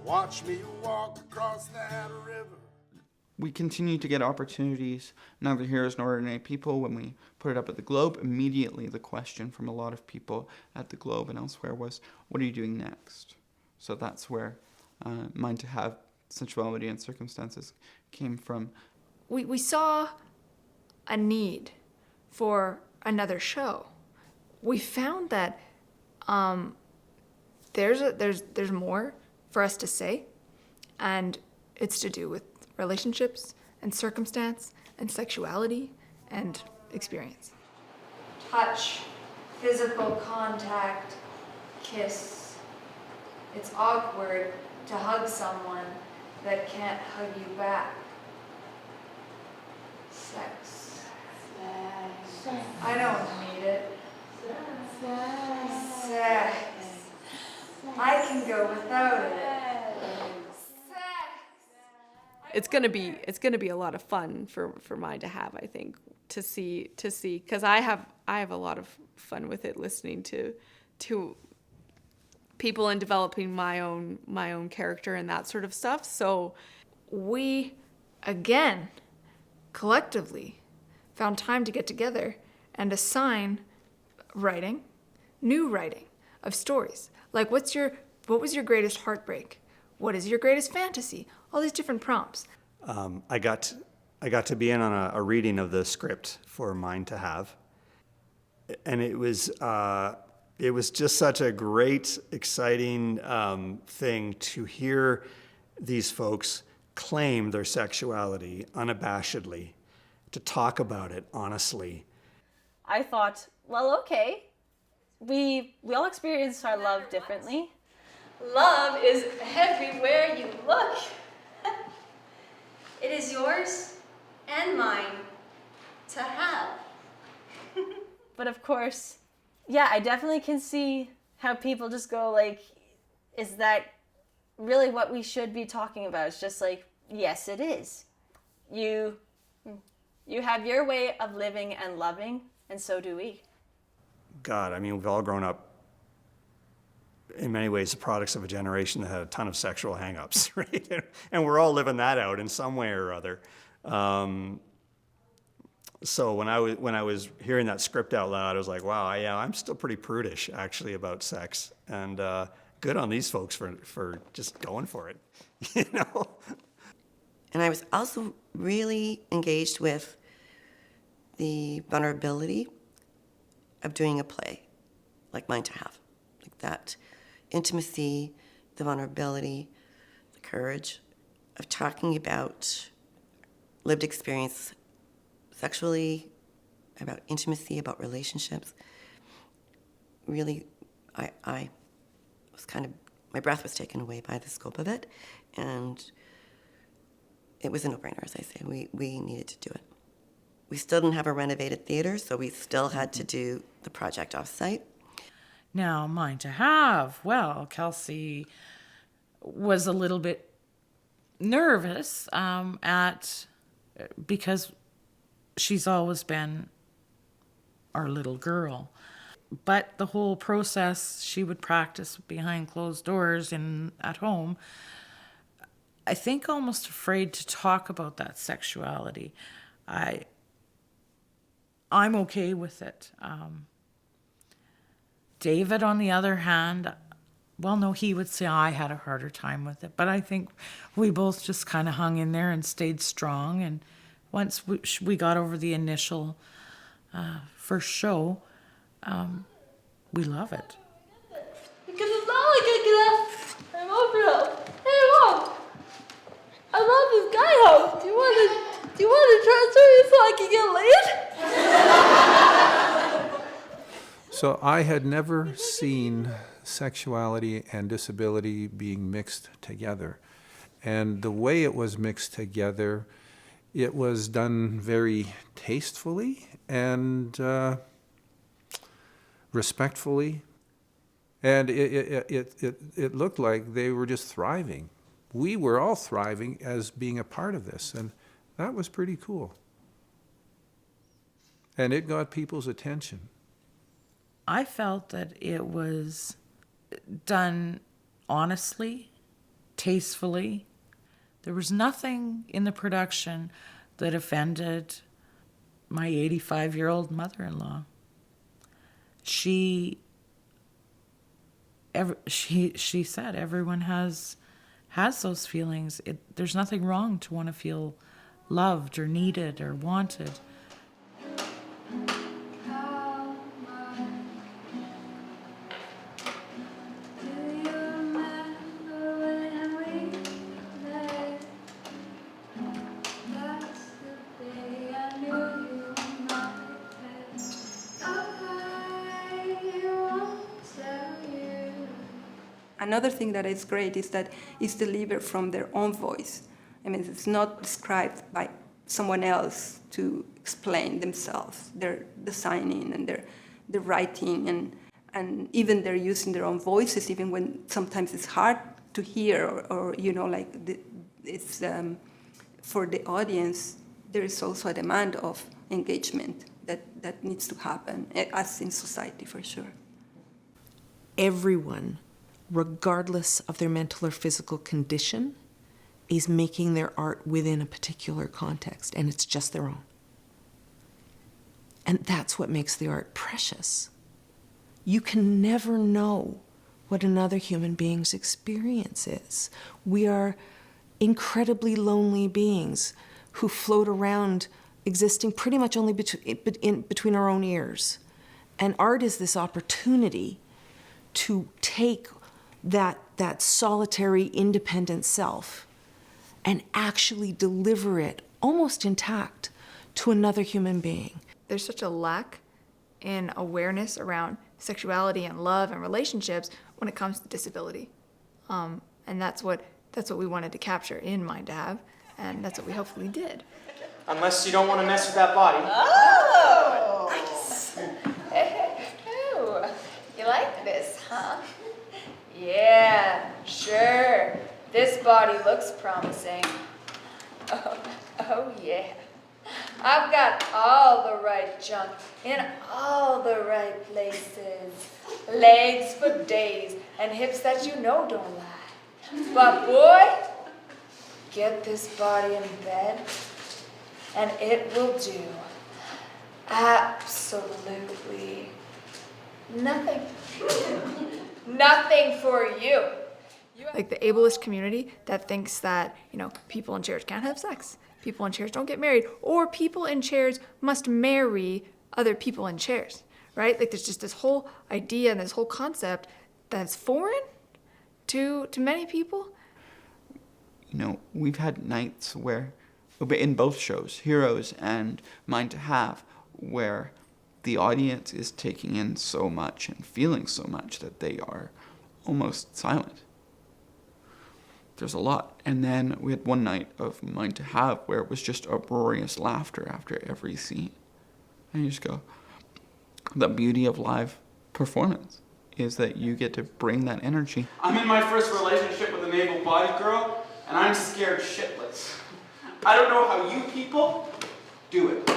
Watch me walk across that river. We continue to get opportunities, neither heroes nor ordinary people. When we put it up at the Globe, immediately the question from a lot of people at the Globe and elsewhere was, what are you doing next? So that's where Mind to Have, Sensuality and Circumstances came from. We saw a need for another show. We found that there's more for us to say, and it's to do with relationships and circumstance and sexuality and experience. Touch, physical contact, kiss. It's awkward to hug someone that can't hug you back. Sex. I don't need it. Sex. I can go without it. It's gonna be a lot of fun for Mind to Have, I think, to see because I have a lot of fun with it, listening to people and developing my own character and that sort of stuff. So we again collectively found time to get together and assign new writing of stories. Like what was your greatest heartbreak? What is your greatest fantasy? All these different prompts. I got to be in on a reading of the script for Mind to Have, and it was just such a great, exciting thing to hear these folks claim their sexuality unabashedly, to talk about it honestly. I thought, well, okay, we all experience our love differently. Love is everywhere you look. It is yours and mine to have. But of course, yeah, I definitely can see how people just go like, is that really what we should be talking about? It's just like, yes, it is. You have your way of living and loving, and so do we. God, I mean, we've all grown up in many ways the products of a generation that had a ton of sexual hang-ups, right? And we're all living that out in some way or other. So when I was hearing that script out loud, I was like, wow, I'm still pretty prudish actually about sex, and good on these folks for just going for it, you know? And I was also really engaged with the vulnerability of doing a play like Mind to Have, like that intimacy, the vulnerability, the courage of talking about lived experience sexually, about intimacy, about relationships. Really, I was my breath was taken away by the scope of it, and it was a no-brainer, as I say. We needed to do it. We still didn't have a renovated theater, so we still had to do the project off-site. Now, Mind to Have, well, Kelsey was a little bit nervous because she's always been our little girl. But the whole process, she would practice behind closed doors and at home. I think almost afraid to talk about that sexuality. I'm okay with it. David, on the other hand, well, no, he would say I had a harder time with it. But I think we both just kind of hung in there and stayed strong. And once we got over the initial first show, we love it. Because it's not like I get emotional. Hey, Mom, I love this guy home. Do you want to transfer me so I can get laid? So I had never seen sexuality and disability being mixed together. And the way it was mixed together, it was done very tastefully and respectfully. And it looked like they were just thriving. We were all thriving as being a part of this, and that was pretty cool. And it got people's attention. I felt that it was done honestly, tastefully. There was nothing in the production that offended my 85-year-old mother-in-law. She said everyone has those feelings. There's nothing wrong to want to feel loved or needed or wanted. Another thing that is great is that it's delivered from their own voice. I mean, it's not described by someone else to explain themselves. They're designing and they're writing and even they're using their own voices, even when sometimes it's hard to hear or you know, like it's for the audience. There is also a demand of engagement that needs to happen, as in society for sure. Everyone, regardless of their mental or physical condition, is making their art within a particular context, and it's just their own. And that's what makes the art precious. You can never know what another human being's experience is. We are incredibly lonely beings who float around existing pretty much only between our own ears. And art is this opportunity to take that solitary, independent self and actually deliver it almost intact to another human being. There's such a lack in awareness around sexuality and love and relationships when it comes to disability. And that's what we wanted to capture in Mind to Have, and that's what we hopefully did. Unless you don't want to mess with that body. Oh! Nice. Ooh, you like this, huh? Yeah, sure. This body looks promising. Oh yeah. I've got all the right junk in all the right places. Legs for days and hips that you know don't lie. But boy, get this body in bed and it will do absolutely nothing. Nothing for you. Like the ableist community that thinks that, you know, people in chairs can't have sex, people in chairs don't get married, or people in chairs must marry other people in chairs, right? Like there's just this whole idea and this whole concept that's foreign to many people. You know, we've had nights where, in both shows, Heroes and Mind to Have, where the audience is taking in so much and feeling so much that they are almost silent. There's a lot. And then we had one night of Mind to Have where it was just uproarious laughter after every scene. And you just go, the beauty of live performance is that you get to bring that energy. I'm in my first relationship with an able-bodied girl, and I'm scared shitless. I don't know how you people do it.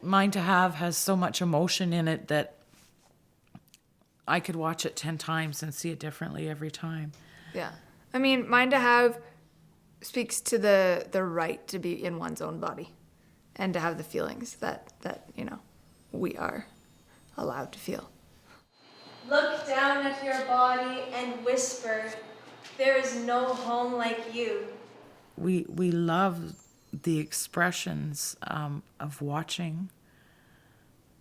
Mind to Have has so much emotion in it that I could watch it 10 times and see it differently every time. Yeah. I mean, Mind to Have speaks to the right to be in one's own body and to have the feelings that you know, we are allowed to feel. Look down at your body and whisper, there is no home like you. We love the expressions of watching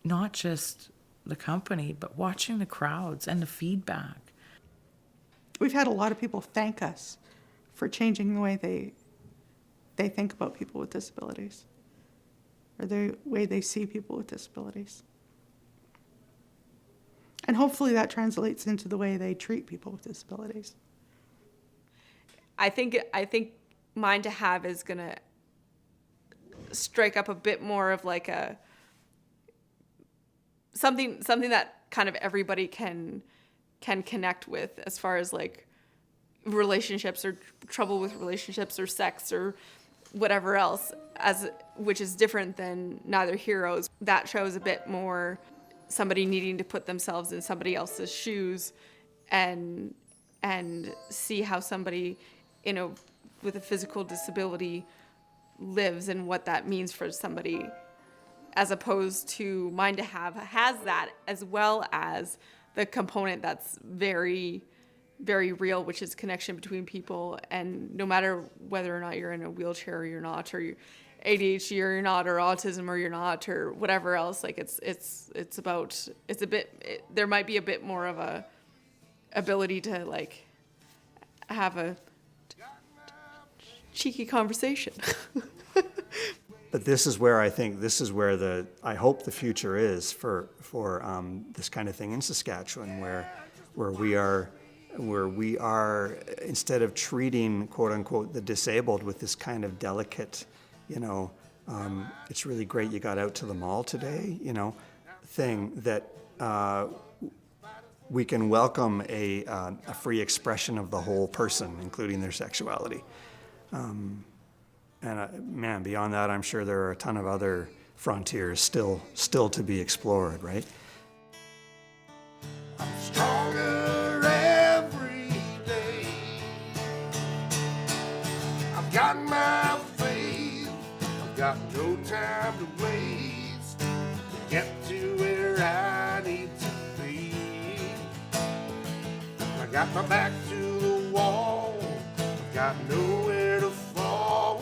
not just the company, but watching the crowds and the feedback. We've had a lot of people thank us for changing the way they think about people with disabilities, or the way they see people with disabilities. And hopefully that translates into the way they treat people with disabilities. I think Mind to Have is gonna strike up a bit more of like a something that kind of everybody can connect with, as far as like relationships or trouble with relationships or sex or whatever else, which is different than Neither Heroes. That shows a bit more somebody needing to put themselves in somebody else's shoes and and see how somebody with a physical disability lives and what that means for somebody, as opposed to Mind to Have has that, as well as the component that's very, very real, which is connection between people. And no matter whether or not you're in a wheelchair or you're not, or you're ADHD or you're not, or autism or you're not, or whatever else, like there might be a bit more of a ability to like have a cheeky conversation. But this is where I hope the future is for this kind of thing in Saskatchewan, where we are instead of treating quote unquote the disabled with this kind of delicate, it's really great you got out to the mall today, thing, that we can welcome a free expression of the whole person, including their sexuality. Man, beyond that, I'm sure there are a ton of other frontiers still to be explored, right? I'm stronger every day. I've got my faith. I've got no time to waste to get to where I need to be. I got my back to the wall. I've got nowhere to fall.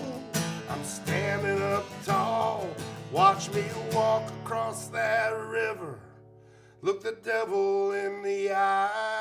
I'm standing up tall. Watch me walk across that river. Look the devil in the eye.